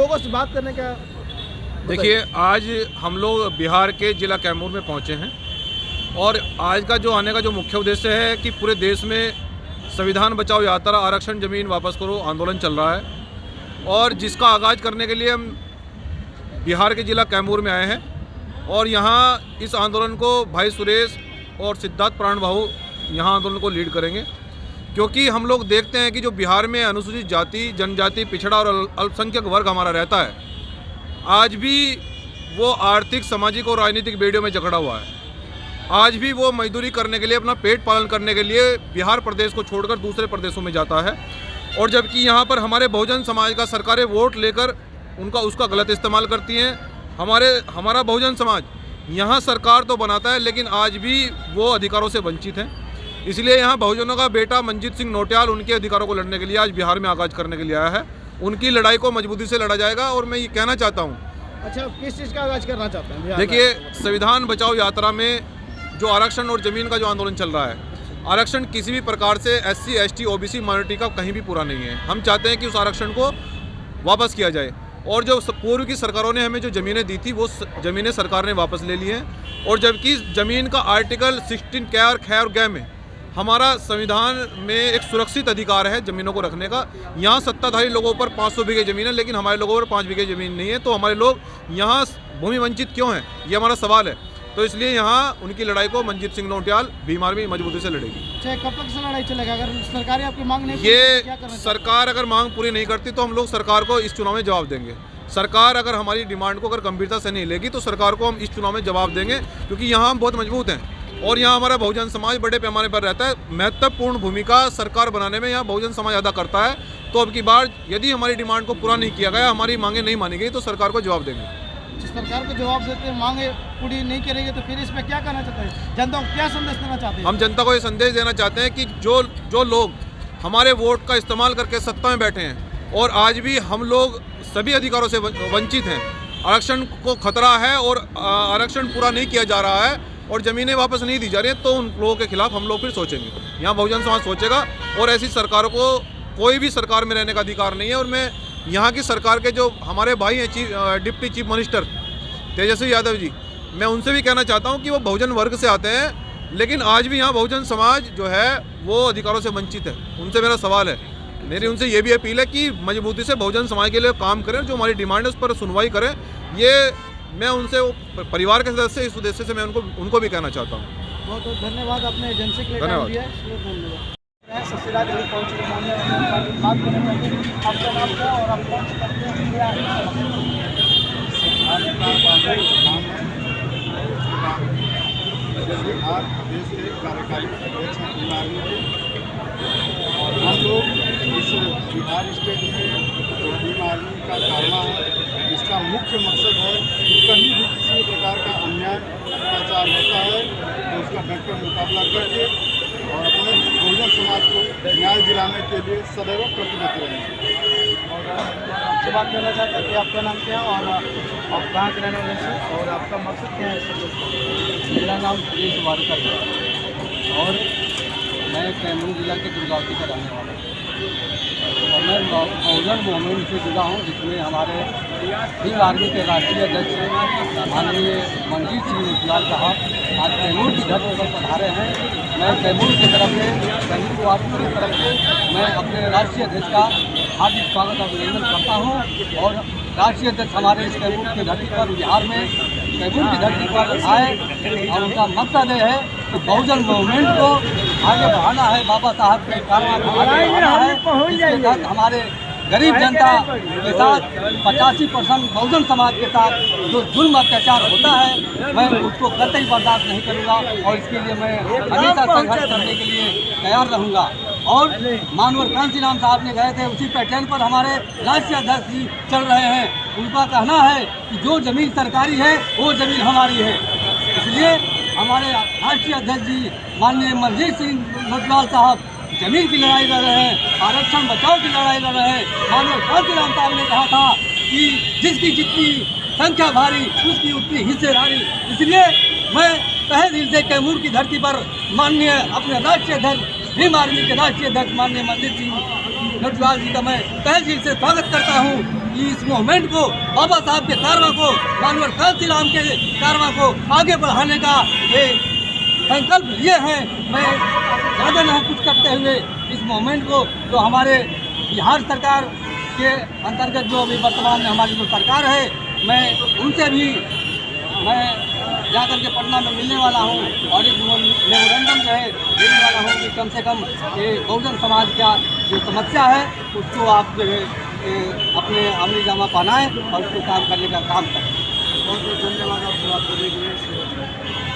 लोगों से बात करने का। देखिए, आज हम लोग बिहार के जिला कैमूर में पहुंचे हैं और आज का जो आने का जो मुख्य उद्देश्य है कि पूरे देश में संविधान बचाओ यात्रा, आरक्षण ज़मीन वापस करो आंदोलन चल रहा है और जिसका आगाज़ करने के लिए हम बिहार के जिला कैमूर में आए हैं। और यहाँ इस आंदोलन को भाई सुरेश और सिद्धार्थ प्राण भाऊ यहाँ आंदोलन को लीड करेंगे, क्योंकि हम लोग देखते हैं कि जो बिहार में अनुसूचित जाति, जनजाति, पिछड़ा और अल्पसंख्यक वर्ग हमारा रहता है, आज भी वो आर्थिक, सामाजिक और राजनीतिक बेड़ियों में जकड़ा हुआ है। आज भी वो मजदूरी करने के लिए, अपना पेट पालन करने के लिए बिहार प्रदेश को छोड़कर दूसरे प्रदेशों में जाता है। और जबकि यहाँ पर हमारे बहुजन समाज का सरकारें वोट लेकर उसका गलत इस्तेमाल करती हैं। हमारा बहुजन समाज यहाँ सरकार तो बनाता है, लेकिन आज भी वो अधिकारों से वंचित हैं। इसलिए यहाँ बहुजनों का बेटा मंजीत सिंह नौटियाल उनके अधिकारों को लड़ने के लिए आज बिहार में आगाज़ करने के लिए आया है। उनकी लड़ाई को मजबूती से लड़ा जाएगा। और मैं ये कहना चाहता हूँ, अच्छा, किस चीज़ का आगाज़ करना चाहते हैं? देखिए, संविधान बचाओ यात्रा में जो आरक्षण और ज़मीन का जो आंदोलन चल रहा है, आरक्षण किसी भी प्रकार से SC, ST, OBC माइनॉरिटी का कहीं भी पूरा नहीं है। हम चाहते हैं कि उस आरक्षण को वापस किया जाए। और जो पूर्व की सरकारों ने हमें जो ज़मीनें दी थी, वो ज़मीनें सरकार ने वापस ले ली हैं। और जबकि ज़मीन का आर्टिकल 16 कै और ख और ग में हमारा संविधान में एक सुरक्षित अधिकार है ज़मीनों को रखने का। यहाँ सत्ताधारी लोगों पर 500 बीघे ज़मीन है, लेकिन हमारे लोगों पर 5 बीघे ज़मीन नहीं है। तो हमारे लोग यहाँ भूमि वंचित क्यों हैं, ये हमारा सवाल है। तो इसलिए यहाँ उनकी लड़ाई को मंजीत सिंह नौटियाल भीम आर्मी मजबूती से लड़ेगी। चाहे कब तक से लड़ाई चलेगा? अगर सरकार आपकी मांग नहीं, ये सरकार अगर मांग पूरी नहीं करती तो हम लोग सरकार को इस चुनाव में जवाब देंगे। सरकार अगर हमारी डिमांड को अगर गंभीरता से नहीं लेगी तो सरकार को हम इस चुनाव में जवाब देंगे, क्योंकि यहाँ हम बहुत मजबूत हैं और यहाँ हमारा बहुजन समाज बड़े पैमाने पर रहता है। महत्वपूर्ण भूमिका सरकार बनाने में यहाँ बहुजन समाज अदा करता है। तो अब की बार यदि हमारी डिमांड को पूरा नहीं किया गया, हमारी मांगे नहीं मानी गई, तो सरकार को जवाब देंगे। सरकार को जवाब देते हैं, मांगे पूरी नहीं करेंगे, तो फिर इसमें क्या कहना चाहते हैं? जनता को क्या संदेश देना चाहते हैं? हम जनता को ये संदेश देना चाहते हैं कि जो लोग हमारे वोट का इस्तेमाल करके सत्ता में बैठे हैं और आज भी हम लोग सभी अधिकारों से वंचित हैं, आरक्षण को खतरा है और आरक्षण पूरा नहीं किया जा रहा है और ज़मीनें वापस नहीं दी जा रही हैं, तो उन लोगों के खिलाफ हम लोग फिर सोचेंगे। यहाँ बहुजन समाज सोचेगा और ऐसी सरकारों को कोई भी सरकार में रहने का अधिकार नहीं है। और मैं यहाँ की सरकार के जो हमारे भाई हैं deputy chief minister Tejashwi Yadav ji, मैं उनसे भी कहना चाहता हूँ कि वो बहुजन वर्ग से आते हैं, लेकिन आज भी यहाँ बहुजन समाज जो है वो अधिकारों से वंचित है। उनसे मेरा सवाल है, मेरी उनसे ये भी अपील है कि मजबूती से बहुजन समाज के लिए काम करें, जो हमारी डिमांड है उस पर सुनवाई करें। ये मैं उनसे, परिवार के सदस्य इस उद्देश्य से मैं उनको भी कहना चाहता हूँ। बहुत बहुत धन्यवाद, आपने एजेंसी के लिए टाइम दिया है। धन्यवाद। ससुराल दिल्ली पहुंचे तो मामले में बात करना चाहते हैं। आपका नाम क्या और आप कौन से करते हैं? बिहार प्रदेश के कार्यकारी अध्यक्ष हैं भीम आर्मी के। और हम लोग इस बिहार स्टेट में जो भीम आर्मी का कारवा है, इसका मुख्य मकसद है कि कहीं भी किसी प्रकार का अन्याय, अत्याचार होता है तो उसका डटकर मुकाबला करके और अपने बहुजन समाज को न्याय दिलाने के लिए सदैव प्रतिबद्ध रहेंगे। और आपसे बात करना चाहते हैं कि आपका नाम क्या है और आप कहाँ के रहने वाले हैं और आपका मकसद क्या है? मेरा नाम सुरेश वाडकर है और मैं कैमूर जिला के दुर्गावती का रहने वाला हूँ और मैं बहुजन मूवमेंट से जुड़ा हूँ, जिसमें हमारे भीम आर्मी के राष्ट्रीय अध्यक्ष माननीय मंजीत सिंह नौटियाल साहब आज कैमूर की धरती पर पधारे हैं। मैं कैमूर की तरफ से, कैमूर वासियों की तरफ से मैं अपने राष्ट्रीय अध्यक्ष का हार्दिक स्वागत और अभिनंदन करता हूँ। और राष्ट्रीय अध्यक्ष हमारे इस कैमूर की धरती पर, बिहार में कैमूर की धरती पर आए और उनका मकसद यह है कि बहुजन मूवमेंट को आगे बढ़ाना है, बाबा साहब के कारवा को आगे बढ़ाना है। इसके तहत हमारे गरीब जनता के साथ 85% बहुजन समाज के साथ जो जुल्म अत्याचार होता है, मैं उसको कतई बर्दाश्त नहीं करूँगा और इसके लिए मैं हमेशा संघर्ष करने के लिए तैयार रहूँगा। और मानवर कांसी राम साहब ने गए थे, उसी पैटर्न पर हमारे राष्ट्रीय अध्यक्ष जी चल रहे हैं। उनका कहना है कि जो ज़मीन सरकारी है वो ज़मीन हमारी है। इसलिए हमारे राष्ट्रीय अध्यक्ष जी माननीय मंजीत सिंह नौटियाल साहब ज़मीन की लड़ाई लड़ रहे हैं, आरक्षण बचाओ की लड़ाई लड़ रहे हैं। मानव कांसी राम साहब ने कहा था कि जिसकी जितनी संख्या भारी उसकी उतनी हिस्सेदारी। इसलिए मैं तहे दिल से कैमूर की धरती पर माननीय अपने राष्ट्रीय अध्यक्ष भीम आर्मी के राष्ट्रीय अध्यक्ष माननीय मंजीत सिंह नौटियाल जी का मैं तहे दिल से स्वागत करता हूँ। इस मूवमेंट को, बाबा साहब के कारवा को, मानवर कांसीराम के कारवा को आगे बढ़ाने का ये संकल्प लिए हैं। मैं ज़्यादा नहीं कुछ करते हुए इस मूवमेंट को, जो हमारे बिहार सरकार के अंतर्गत जो अभी वर्तमान में हमारी जो सरकार है, मैं उनसे भी मैं जाकर के पटना में मिलने वाला हूँ और एक मेमोरेंडम जो है देने वाला हूँ कि कम से कम ये बहुजन समाज का जो समस्या है उसको आप जो है अपने अमली जामा पहनाएं और उसको काम करने का काम करें। बहुत बहुत धन्यवाद आपसे बात करने के लिए।